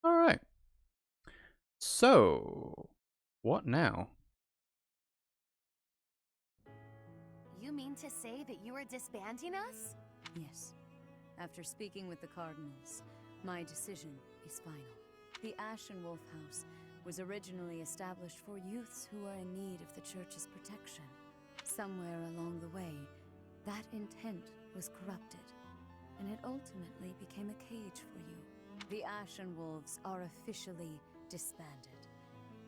Alright. So, what now? You mean to say that you are disbanding us? Yes. After speaking with the Cardinals, my decision is final. The Ashen Wolf House was originally established for youths who are in need of the Church's protection. Somewhere along the way, that intent was corrupted, and it ultimately became a cage for you. The Ashen Wolves are officially disbanded.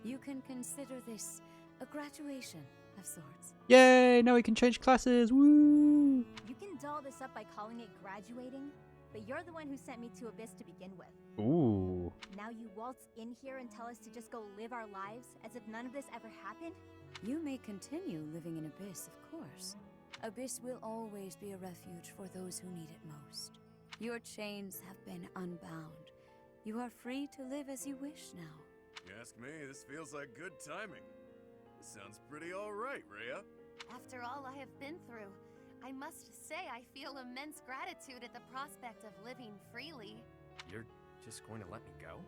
You can consider this a graduation of sorts. Yay! Now we can change classes! Woo! You can doll this up by calling it graduating, but you're the one who sent me to Abyss to begin with. Ooh. Now you waltz in here and tell us to just go live our lives as if none of this ever happened? You may continue living in Abyss, of course. Abyss will always be a refuge for those who need it most. Your chains have been unbound. You are free to live as you wish now. You ask me, this feels like good timing. This sounds pretty alright, Rhea. After all I have been through, I must say I feel immense gratitude at the prospect of living freely. You're just going to let me go?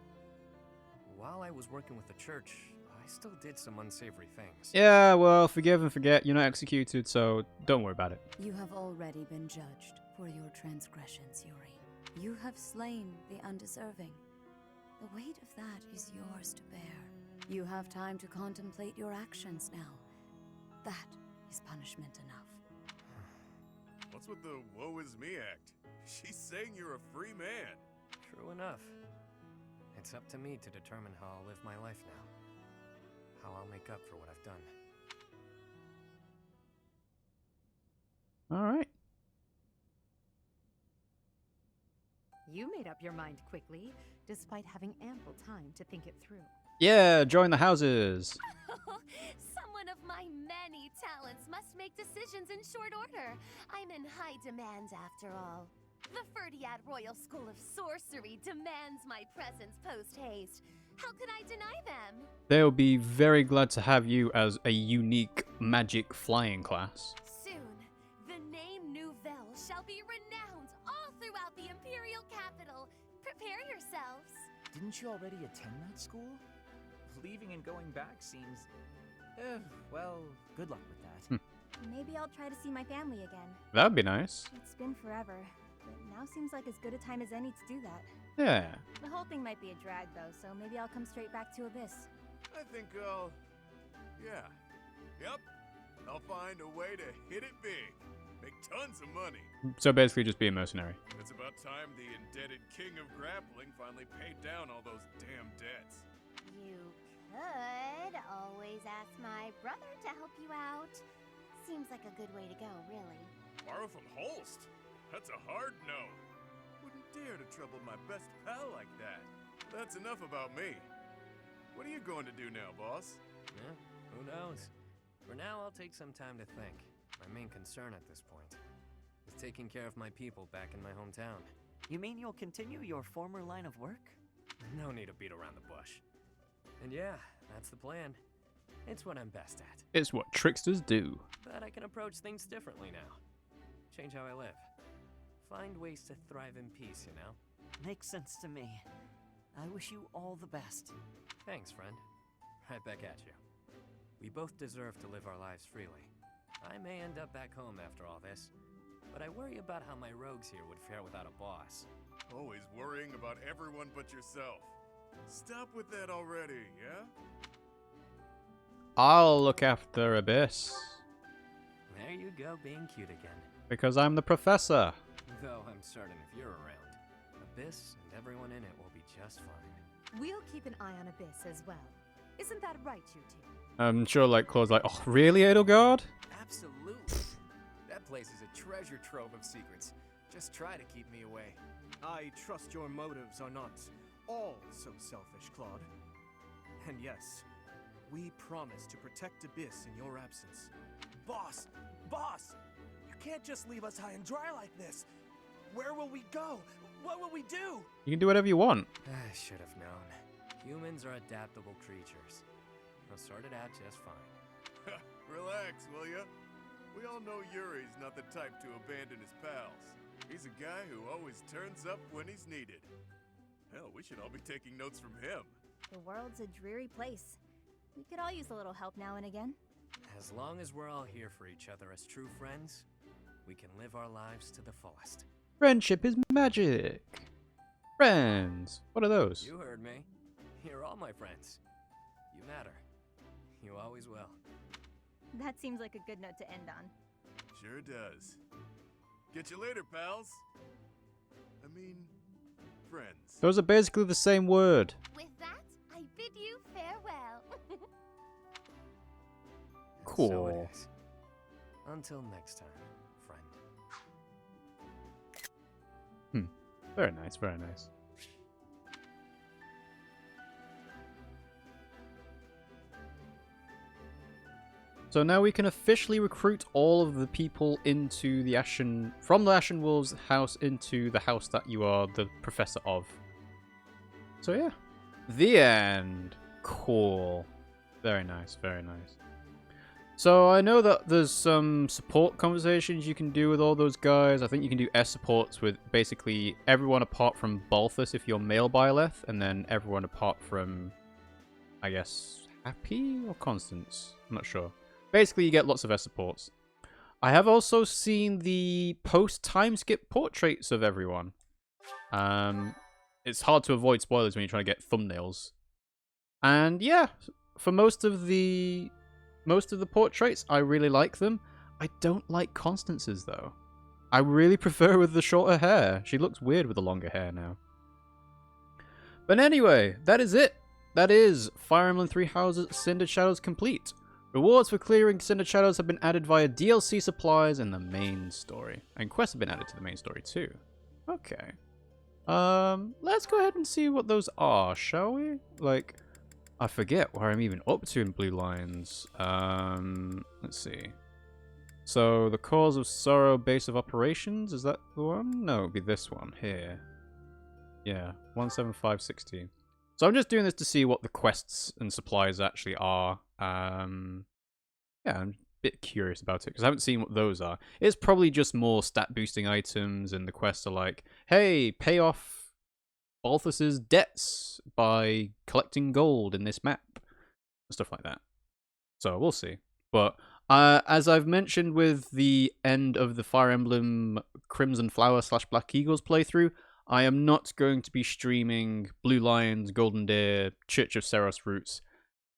While I was working with the church, I still did some unsavory things. Yeah, well, forgive and forget. You're not executed, so don't worry about it. You have already been judged for your transgressions, Yuri. You have slain the undeserving. The weight of that is yours to bear. You have time to contemplate your actions now. That is punishment enough. What's with the woe is me act? She's saying you're a free man. True enough. It's up to me to determine how I'll live my life now. How I'll make up for what I've done. Alright. You made up your mind quickly, despite having ample time to think it through. Yeah, join the houses. Someone of my many talents must make decisions in short order. I'm in high demand after all. The Ferdiad Royal School of Sorcery demands my presence post-haste. How could I deny them? They'll be very glad to have you as a unique magic flying class. Soon, the name Nouvelle shall be renowned all throughout the Imperial capital. Prepare yourselves. Didn't you already attend that school? Leaving and going back seems... well, good luck with that. Maybe I'll try to see my family again. That'd be nice. It's been forever, but now seems like as good a time as any to do that. Yeah. The whole thing might be a drag though, so maybe I'll come straight back to Abyss. I think I'll... yeah. Yep. I'll find a way to hit it big. Make tons of money. So basically just be a mercenary. It's about time the indebted king of grappling finally paid down all those damn debts. You could always ask my brother to help you out. Seems like a good way to go, really. Borrow from Holst? That's a hard no. Wouldn't dare to trouble my best pal like that. That's enough about me. What are you going to do now, boss? Yeah, who knows? For now, I'll take some time to think. My main concern at this point is taking care of my people back in my hometown. You mean you'll continue your former line of work? No need to beat around the bush. And yeah, that's the plan. It's what I'm best at. It's what tricksters do. But I can approach things differently now. Change how I live. Find ways to thrive in peace, you know? Makes sense to me. I wish you all the best. Thanks, friend. Right back at you. We both deserve to live our lives freely. I may end up back home after all this, but I worry about how my rogues here would fare without a boss. Always worrying about everyone but yourself. Stop with that already, yeah? I'll look after Abyss. There you go, being cute again. Because I'm the professor. Though I'm certain if you're around, Abyss and everyone in it will be just fine. We'll keep an eye on Abyss as well. Isn't that right, you two? I'm sure like Claude's like, oh really, Edelgard? Absolutely. That place is a treasure trove of secrets. Just try to keep me away. I trust your motives are not all so selfish, Claude. And yes, we promise to protect Abyss in your absence. Boss! Boss! You can't just leave us high and dry like this! Where will we go? What will we do? You can do whatever you want. I should have known. Humans are adaptable creatures. They'll sort it out just fine. Relax, will ya? We all know Yuri's not the type to abandon his pals. He's a guy who always turns up when he's needed. Hell, we should all be taking notes from him. The world's a dreary place. We could all use a little help now and again. As long as we're all here for each other as true friends, we can live our lives to the fullest. Friendship is magic. Friends. What are those? You heard me. You're all my friends. You matter. You always will. That seems like a good note to end on. Sure does. Get you later, pals. I mean, friends. Those are basically the same word. With that, I bid you farewell. Cool. So it is. Until next time, friend. Very nice, very nice. So now we can officially recruit all of the people into the from the Ashen Wolves house into the house that you are the professor of. So yeah. The end. Cool. Very nice, very nice. So I know that there's some support conversations you can do with all those guys. I think you can do S supports with basically everyone apart from Balthus if you're male Byleth, and then everyone apart from, I guess, Happy or Constance? I'm not sure. Basically, you get lots of S supports. I have also seen the post-time skip portraits of everyone. It's hard to avoid spoilers when you're trying to get thumbnails. And yeah, for most of the portraits, I really like them. I don't like Constance's, though. I really prefer with the shorter hair. She looks weird with the longer hair now. But anyway, that is it. That is Fire Emblem Three Houses Cindered Shadows complete. Rewards for clearing Cindered Shadows have been added via DLC supplies in the main story. And quests have been added to the main story too. Okay. Let's go ahead and see what those are, shall we? Like, I forget where I'm even up to in Blue Lions. Let's see. So, the Cause of Sorrow Base of Operations, is that the one? No, it'd be this one here. Yeah, 17516. So I'm just doing this to see what the quests and supplies actually are. Yeah, I'm a bit curious about it because I haven't seen what those are. It's probably just more stat boosting items, and the quests are like, hey, pay off Balthus's debts by collecting gold in this map. Stuff like that. So we'll see. But as I've mentioned with the end of the Fire Emblem Crimson Flower / Black Eagles playthrough, I am not going to be streaming Blue Lions, Golden Deer, Church of Seros routes.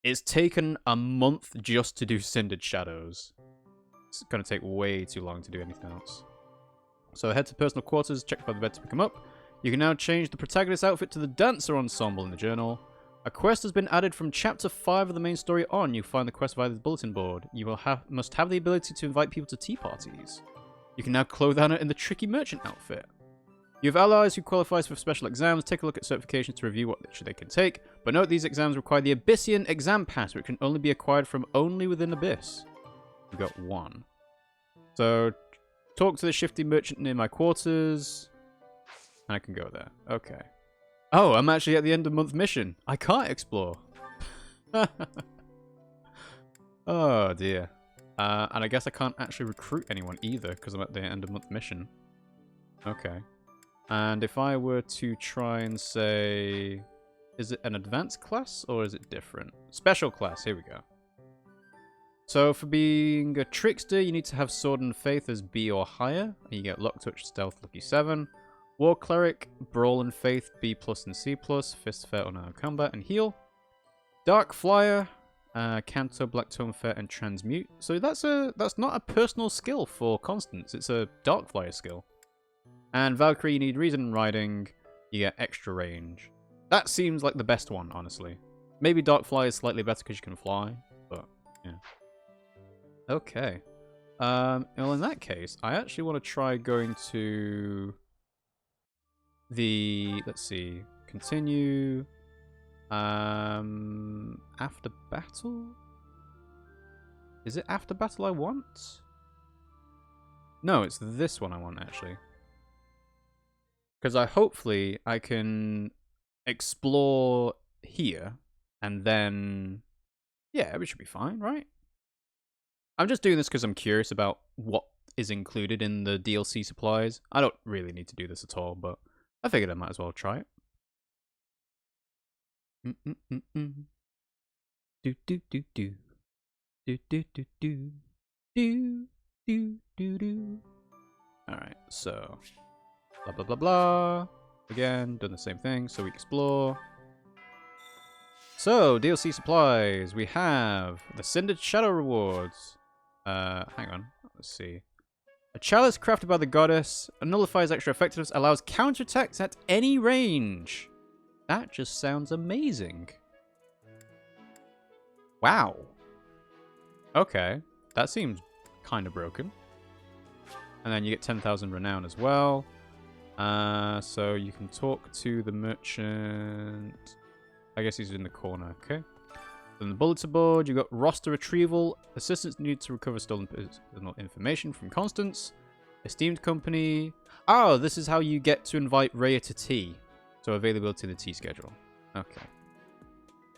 It's taken a month just to do Cindered Shadows. It's going to take way too long to do anything else. So head to personal quarters, check by the bed to pick them up. You can now change the protagonist outfit to the dancer ensemble in the journal. A quest has been added from chapter 5 of the main story on. You find the quest via the bulletin board. You must have the ability to invite people to tea parties. You can now clothe Anna in the tricky merchant outfit. You have allies who qualify for special exams. Take a look at certifications to review what they can take. But note these exams require the Abyssian exam pass, which can only be acquired from only within Abyss. We've got one. So, talk to the shifty merchant near my quarters. And I can go there. Okay. Oh, I'm actually at the end of month mission. I can't explore. Oh, dear. And I guess I can't actually recruit anyone either, because I'm at the end of month mission. Okay. And if I were to try and say, is it an advanced class or is it different? Special class, here we go. So for being a trickster, you need to have Sword and Faith as B or higher. And you get Lock, Touch, Stealth, Lucky 7. War Cleric, Brawl and Faith, B+ and C+. Fist, Fair, Unarmed Combat, and Heal. Dark Flyer, Canto, Black Tome Fair, and Transmute. So that's not a personal skill for Constance. It's a Dark Flyer skill. And Valkyrie, you need Reason and Riding. You get extra range. That seems like the best one, honestly. Maybe Dark Fly is slightly better because you can fly, but yeah. Okay. Well, in that case, I actually want to try going to the, let's see, continue. After battle? Is it after battle I want? No, it's this one I want, actually. Because hopefully I can explore here, and then, yeah, we should be fine, right? I'm just doing this because I'm curious about what is included in the DLC supplies. I don't really need to do this at all, but I figured I might as well try it. Mm-mm-mm-mm. Do do do do. Do do do do. Do do do do. Alright, so blah blah blah blah. Again, done the same thing, so we explore. So, DLC supplies. We have the Cindered Shadow rewards. Hang on. Let's see. A chalice crafted by the goddess nullifies extra effectiveness, allows counterattacks at any range. That just sounds amazing. Wow. Okay. That seems kind of broken. And then you get 10,000 renown as well. So you can talk to the merchant. I guess he's in the corner. Okay. Then the bulletin board, you got roster retrieval. Assistants need to recover stolen personal information from Constance. Esteemed company. Oh, this is how you get to invite Rhea to tea. So availability in the tea schedule. Okay.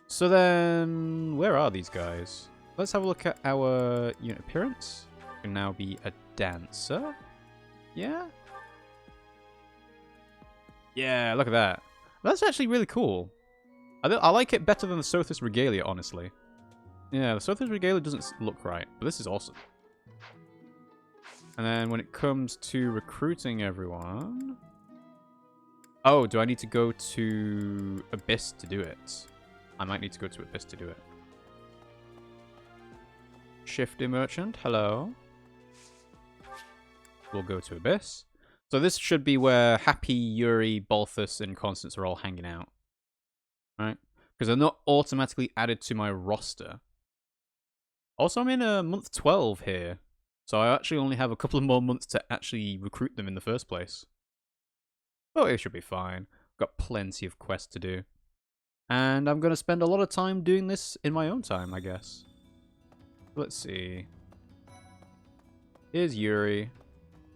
So then, where are these guys? Let's have a look at our unit appearance. You can now be a dancer. Yeah? Yeah, look at that. That's actually really cool. I like it better than the Sothis Regalia, honestly. Yeah, the Sothis Regalia doesn't look right, but this is awesome. And then when it comes to recruiting everyone... Oh, do I need to go to Abyss to do it? I might need to go to Abyss to do it. Shifty Merchant, hello. We'll go to Abyss. So this should be where Happy, Yuri, Balthus, and Constance are all hanging out. Right? Because they're not automatically added to my roster. Also, I'm in month 12 here. So I actually only have a couple of more months to actually recruit them in the first place. Oh, it should be fine. Got plenty of quests to do. And I'm going to spend a lot of time doing this in my own time, I guess. Let's see. Here's Yuri.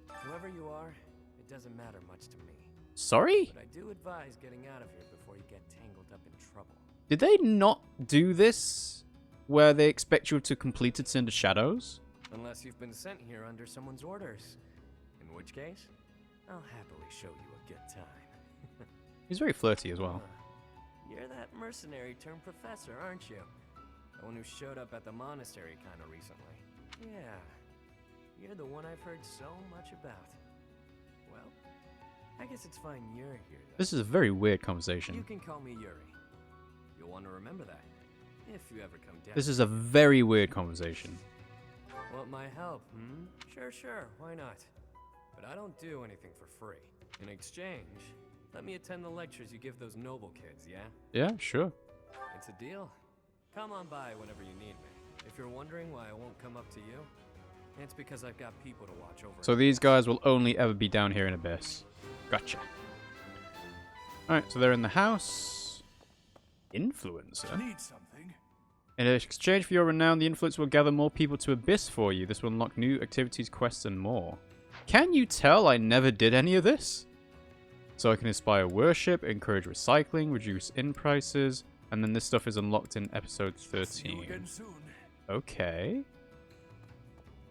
Whoever you are, it doesn't matter much to me. Sorry? But I do advise getting out of here before you get tangled up in trouble. Did they not do this where they expect you to have completed Cindered Shadows? Unless you've been sent here under someone's orders. In which case, I'll happily show you a good time. He's very flirty as well. You're that mercenary turned professor, aren't you? The one who showed up at the monastery kind of recently. Yeah, you're the one I've heard so much about. Well, I guess it's fine you're here, though. This is a very weird conversation. You can call me Yuri. You'll want to remember that, if you ever come down. This is a very weird conversation. Want my help, hmm? Sure, why not? But I don't do anything for free. In exchange, let me attend the lectures you give those noble kids, yeah? Yeah, sure. It's a deal. Come on by whenever you need me. If you're wondering why I won't come up to you, it's because I've got people to watch over. So these guys will only ever be down here in Abyss. Gotcha. Alright, so they're in the house. Influencer? Need something? In exchange for your renown, the influencer will gather more people to Abyss for you. This will unlock new activities, quests, and more. Can you tell I never did any of this? So I can inspire worship, encourage recycling, reduce inn prices, and then this stuff is unlocked in episode 13. See you again soon. Okay.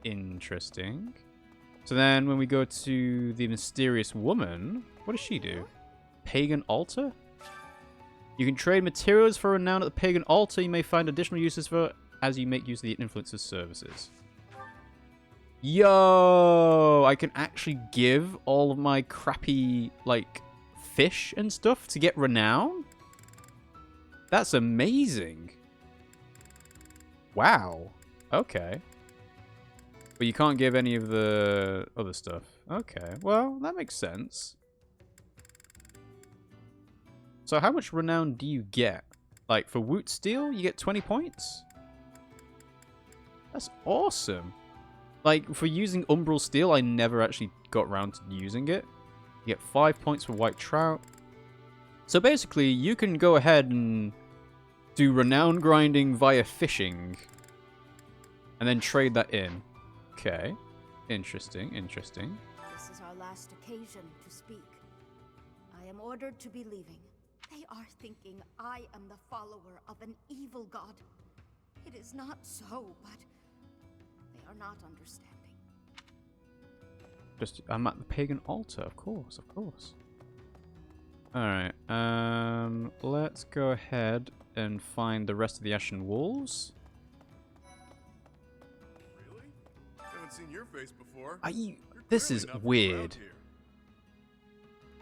Interesting. So then when we go to the mysterious woman, what does she do? Pagan altar? You can trade materials for renown at the pagan altar. You may find additional uses for as you make use of the influencer's services. Yo! I can actually give all of my crappy, like, fish and stuff to get renown? That's amazing. Wow. Okay. But you can't give any of the other stuff. Okay. Well, that makes sense. So how much renown do you get? Like, for Woot Steel, you get 20 points? That's awesome. Like, for using Umbral Steel, I never actually got around to using it. You get 5 points for White Trout. So basically, you can go ahead and do renown grinding via fishing. And then trade that in. Okay. Interesting, interesting. This is our last occasion to speak. I am ordered to be leaving. They are thinking I am the follower of an evil god. It is not so, but they are not understanding. I'm at the pagan altar, of course, of course. Alright, let's go ahead and find the rest of the Ashen Wolves. Really? Haven't seen your face before. This You're is clearly not from weird. around here.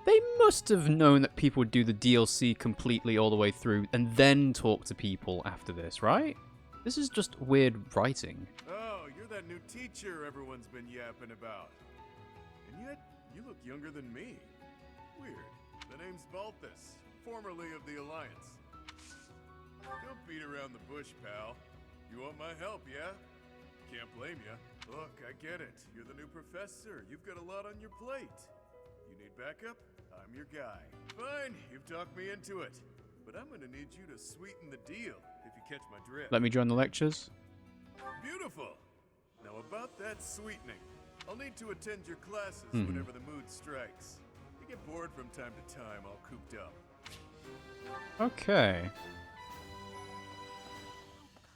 They must have known that people would do the DLC completely all the way through and then talk to people after this, right? This is just weird writing. Oh, you're that new teacher everyone's been yapping about. And yet, you look younger than me. Weird. The name's Balthus, formerly of the Alliance. Don't beat around the bush, pal. You want my help, yeah? Can't blame ya. Look, I get it. You're the new professor. You've got a lot on your plate. You need backup? I'm your guy. Fine, you've talked me into it. But I'm gonna need you to sweeten the deal, if you catch my drift. Let me join the lectures. Beautiful. Now about that sweetening. I'll need to attend your classes whenever the mood strikes. You get bored from time to time, all cooped up. Okay.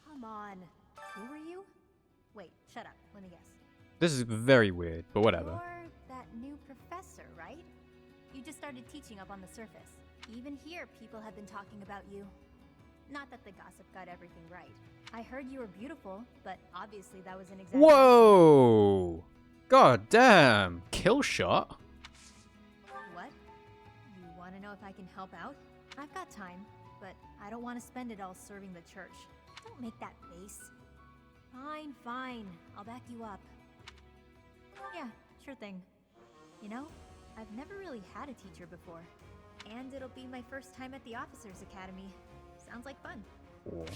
Come on. Who are you? Wait, shut up. Let me guess. This is very weird, but whatever. You're that new professor, right? You just started teaching up on the surface. Even here, people have been talking about you. Not that the gossip got everything right. I heard you were beautiful, but obviously that was an exaggeration. Whoa! God damn! Kill shot? What? You want to know if I can help out? I've got time, but I don't want to spend it all serving the church. Don't make that face. Fine, fine. I'll back you up. Yeah, sure thing. You know, I've never really had a teacher before. And it'll be my first time at the Officers Academy. Sounds like fun. Cool.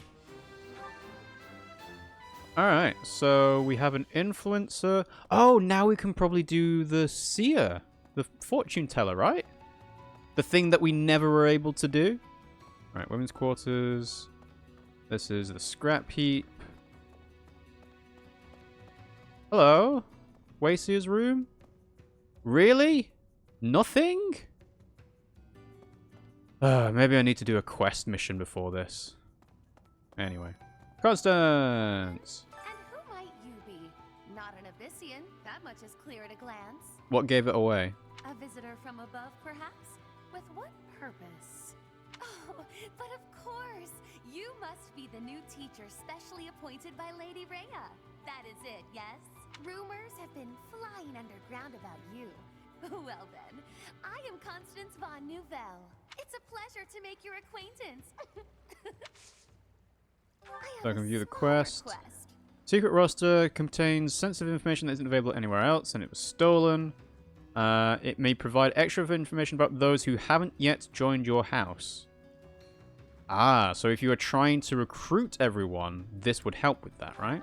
Alright, so we have an influencer. Oh, now we can probably do the seer. The fortune teller, right? The thing that we never were able to do. Alright, women's quarters. This is the scrap heap. Hello? Wayseer's room? Really? Nothing? Maybe I need to do a quest mission before this. Anyway. Constance! And who might you be? Not an Abyssian, that much is clear at a glance. What gave it away? A visitor from above, perhaps? With what purpose? Oh, but of course! You must be the new teacher specially appointed by Lady Rhea. That is it, yes? Rumors have been flying underground about you. Well then, I am Constance von Nouvelle. It's a pleasure to make your acquaintance. So I can view the quest. Secret roster contains sensitive information that isn't available anywhere else, and it was stolen. It may provide extra information about those who haven't yet joined your house. Ah, so if you are trying to recruit everyone, this would help with that, right?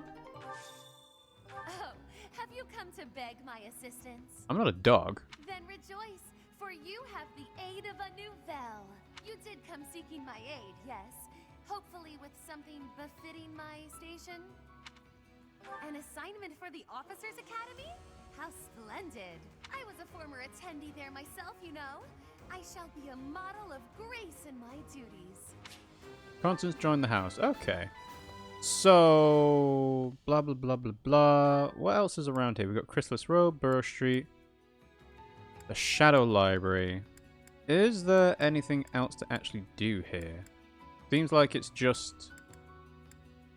Oh, have you come to beg my assistance? I'm not a dog. Then rejoice, for you have the aid of a Nouvelle. You did come seeking my aid, yes. Hopefully with something befitting my station? An assignment for the Officers Academy? How splendid. I was a former attendee there myself, you know. I shall be a model of grace in my duties. Constance joined the house. Okay. So, blah, blah, blah, blah, blah. What else is around here? We've got Chrysalis Road, Burrow Street, the Shadow Library. Is there anything else to actually do here? Seems like it's just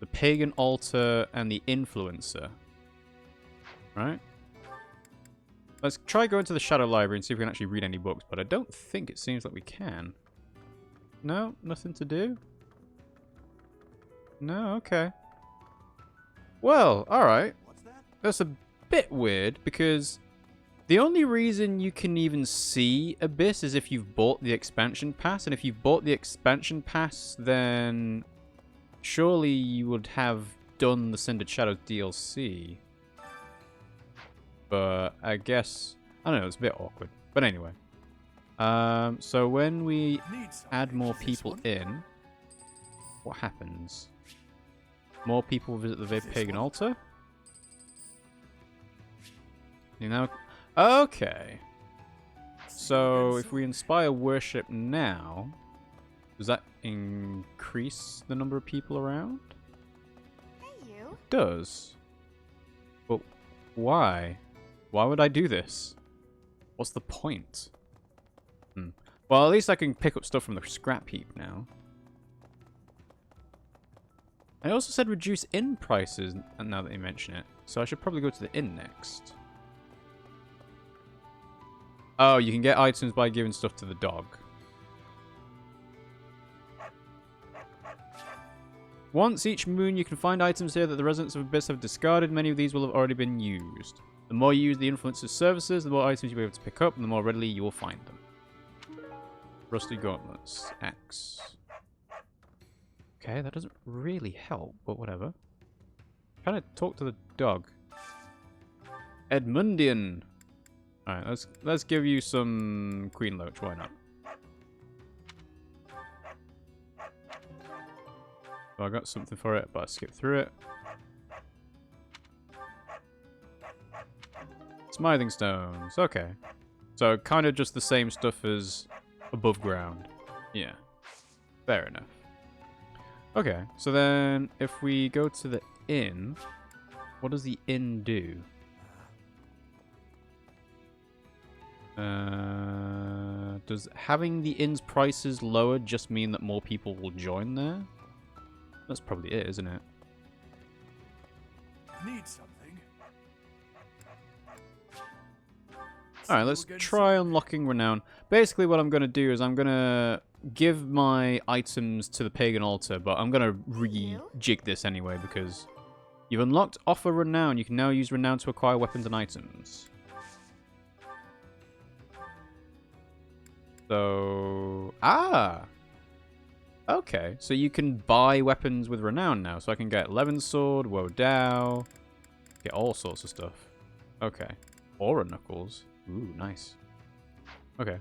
the pagan altar and the influencer. Right? Let's try going to the Shadow Library and see if we can actually read any books, but I don't think it seems like we can. No? Nothing to do? No? Okay. Well, alright. That's a bit weird, because the only reason you can even see Abyss is if you've bought the expansion pass, and if you've bought the expansion pass, then surely you would have done the Cindered Shadows DLC. But I guess, I don't know, it's a bit awkward. But anyway. So when we add more people in, what happens? More people visit the pagan altar? You know? Okay. So if we inspire worship now, does that increase the number of people around? Hey, you. It does. But why? Why would I do this? What's the point? Well, Well, at least I can pick up stuff from the scrap heap now. I also said reduce inn prices, now that you mention it. So I should probably go to the inn next. Oh, you can get items by giving stuff to the dog. Once each moon, you can find items here that the residents of Abyss have discarded. Many of these will have already been used. The more you use the Influencer's services, the more items you'll be able to pick up, and the more readily you will find them. Rusty Gauntlets. Axe. Okay, that doesn't really help, but whatever. Trying to talk to the dog. Edmundian. Alright, let's give you some Queen Loach, why not? So I got something for it, but I skipped through it. Smithing stones, okay. So kind of just the same stuff as above ground. Yeah, fair enough. Okay, so then if we go to the inn, what does the inn do? Does having the inn's prices lower just mean that more people will join there? That's probably it, isn't it? Need something. Alright, let's try unlocking Renown. Basically what I'm going to do is I'm going to give my items to the Pagan Altar, but I'm going to rejig this anyway because you've unlocked Offer Renown. You can now use Renown to acquire weapons and items. So... Okay, so you can buy weapons with Renown now. So I can get Levin's Sword, Woe Dao, get all sorts of stuff. Okay. Aura Knuckles. Ooh, nice. Okay.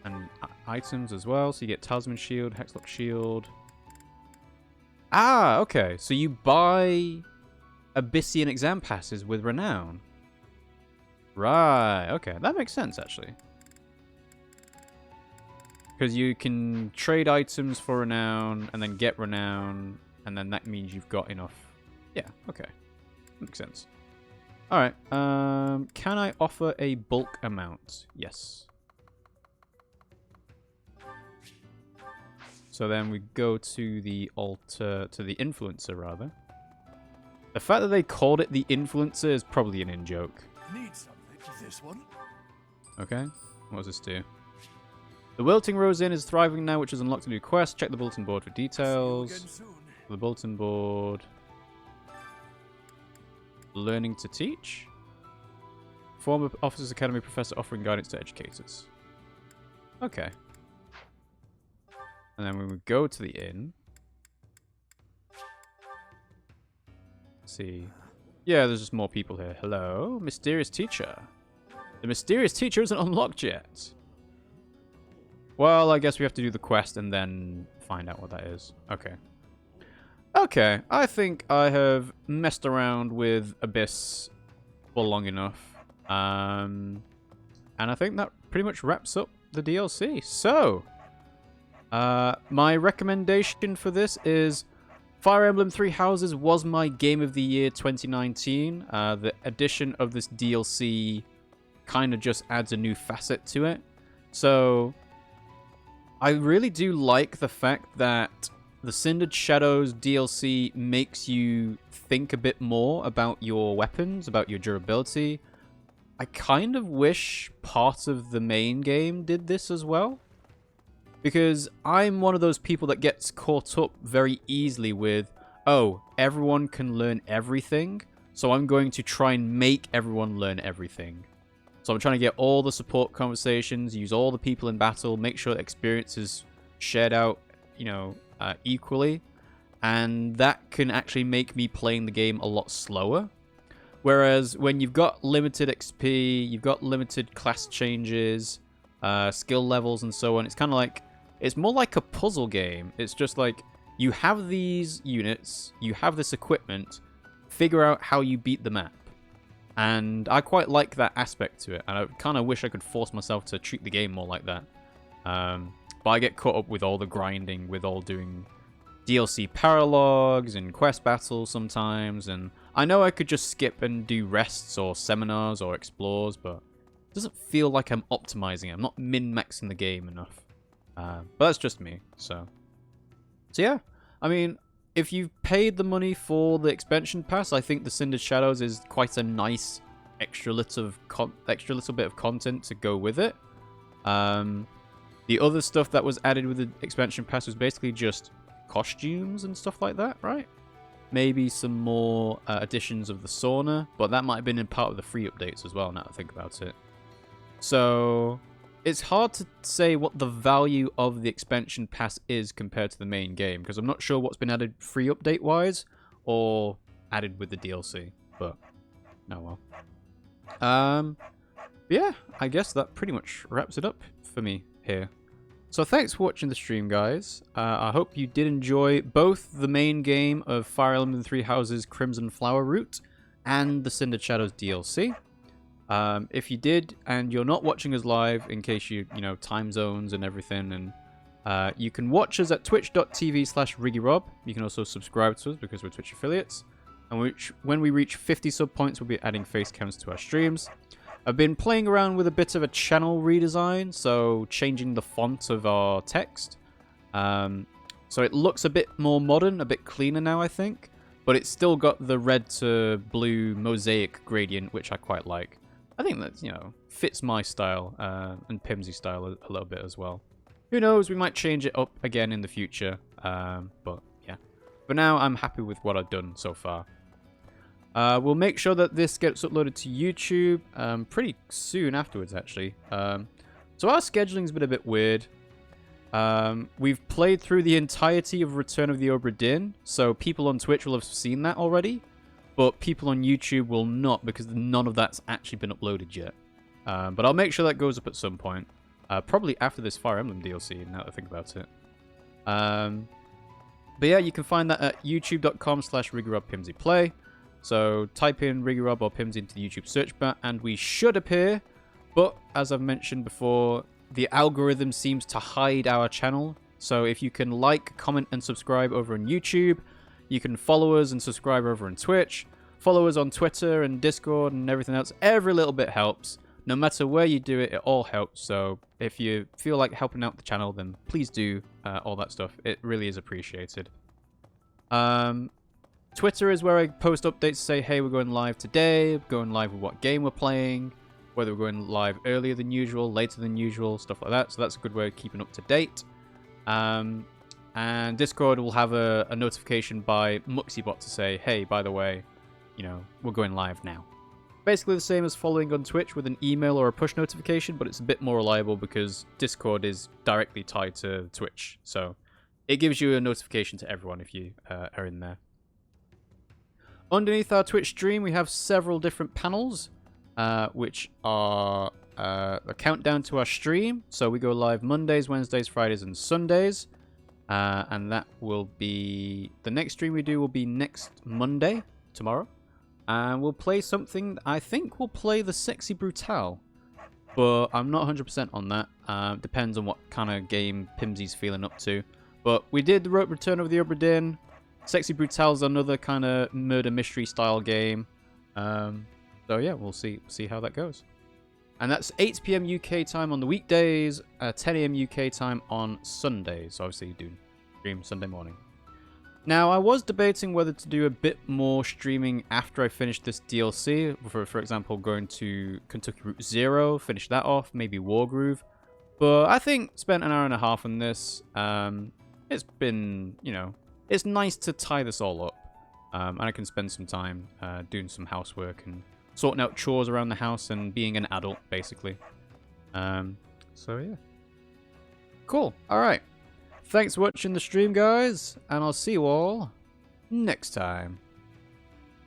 And items as well. So you get Talisman Shield, Hexlock Shield. Okay. So you buy Abyssian exam passes with Renown. Right. Okay. That makes sense, actually. Because you can trade items for Renown and then get Renown. And then that means you've got enough. Yeah. Okay. Makes sense. Alright. Can I offer a bulk amount? Yes. So then we go to the altar, to the influencer rather. The fact that they called it the influencer is probably an in-joke. Need something. This one? Okay. What does this do? The Wilting Rose Inn is thriving now, which has unlocked a new quest. Check the bulletin board for details. The bulletin board. Learning to teach. Former Officers Academy professor offering guidance to educators. Okay. And then when we go to the inn. Let's see. Yeah, there's just more people here. Hello, mysterious teacher. The mysterious teacher isn't unlocked yet. Well, I guess we have to do the quest and then find out what that is. Okay. Okay, I think I have messed around with Abyss for long enough. And I think that pretty much wraps up the DLC. So, my recommendation for this is Fire Emblem Three Houses was my Game of the Year 2019. The addition of this DLC kind of just adds a new facet to it. So, I really do like the fact that the Cindered Shadows DLC makes you think a bit more about your weapons, about your durability. I kind of wish part of the main game did this as well. Because I'm one of those people that gets caught up very easily with, oh, everyone can learn everything, so I'm going to try and make everyone learn everything. So I'm trying to get all the support conversations, use all the people in battle, make sure the experience is shared out, you know, equally. And that can actually make me playing the game a lot slower. Whereas when you've got limited XP, you've got limited class changes, skill levels and so on, it's kind of like, it's more like a puzzle game. It's just like, you have these units, you have this equipment, figure out how you beat the map. And I quite like that aspect to it, and I kind of wish I could force myself to treat the game more like that. But I get caught up with all the grinding, with all doing DLC paralogs and quest battles sometimes, and I know I could just skip and do rests or seminars or explores, but doesn't feel like I'm optimizing it. I'm not min-maxing the game enough. But that's just me. So yeah. I mean, if you've paid the money for the expansion pass, I think the Cindered Shadows is quite a nice extra little bit of content to go with it. The other stuff that was added with the expansion pass was basically just costumes and stuff like that, right? Maybe some more additions of the sauna, but that might have been in part of the free updates as well, now that I think about it. So it's hard to say what the value of the expansion pass is compared to the main game, because I'm not sure what's been added free update-wise or added with the DLC, but oh well. Yeah, I guess that pretty much wraps it up for me here. So thanks for watching the stream, guys. I hope you did enjoy both the main game of Fire Emblem Three Houses Crimson Flower Route and the Cindered Shadows DLC. If you did, and you're not watching us live, in case you know, time zones and everything, and you can watch us at twitch.tv/RiggyRob. You can also subscribe to us because we're Twitch affiliates. And when we reach 50 sub points, we'll be adding face cams to our streams. I've been playing around with a bit of a channel redesign, so changing the font of our text. So it looks a bit more modern, a bit cleaner now, I think. But it's still got the red to blue mosaic gradient, which I quite like. I think that, you know, fits my style and Pimsy style a little bit as well. Who knows, we might change it up again in the future. But yeah, for now, I'm happy with what I've done so far. We'll make sure that this gets uploaded to YouTube pretty soon afterwards, actually. So our scheduling's been a bit weird. We've played through the entirety of Return of the Obra Dinn, so people on Twitch will have seen that already, but people on YouTube will not, because none of that's actually been uploaded yet. But I'll make sure that goes up at some point. Probably after this Fire Emblem DLC, now that I think about it. But yeah, you can find that at youtube.com/RiggyRobPimsyPlay. So type in RiggyRob or Pimsy into the YouTube search bar and we should appear. But as I've mentioned before, the algorithm seems to hide our channel. So if you can like, comment and subscribe over on YouTube, you can follow us and subscribe over on Twitch, follow us on Twitter and Discord and everything else. Every little bit helps. No matter where you do it, it all helps. So if you feel like helping out the channel, then please do all that stuff. It really is appreciated. Twitter is where I post updates to say, hey, we're going live today, going live with what game we're playing, whether we're going live earlier than usual, later than usual, stuff like that. So that's a good way of keeping up to date. And Discord will have a notification by MuxieBot to say, hey, by the way, you know, we're going live now. Basically the same as following on Twitch with an email or a push notification, but it's a bit more reliable because Discord is directly tied to Twitch. So it gives you a notification to everyone if you are in there. Underneath our Twitch stream, we have several different panels, which are a countdown to our stream. So we go live Mondays, Wednesdays, Fridays, and Sundays. And that will be... the next stream we do will be next Monday, tomorrow. And we'll play something... I think we'll play the Sexy Brutale. But I'm not 100% on that. Depends on what kind of game Pimsy's feeling up to. But we did Return of the Obra Dinn. Sexy Brutale is another kind of murder mystery style game. So yeah, we'll see how that goes. And that's 8 PM UK time on the weekdays, 10 AM UK time on Sundays. So obviously you do stream Sunday morning. Now, I was debating whether to do a bit more streaming after I finished this DLC. For example, going to Kentucky Route Zero, finish that off, maybe Wargroove. But I think spent an hour and a half on this. It's been, you know, it's nice to tie this all up. And I can spend some time doing some housework and sorting out chores around the house and being an adult, basically. So, yeah. Cool. All right. Thanks for watching the stream, guys. And I'll see you all next time.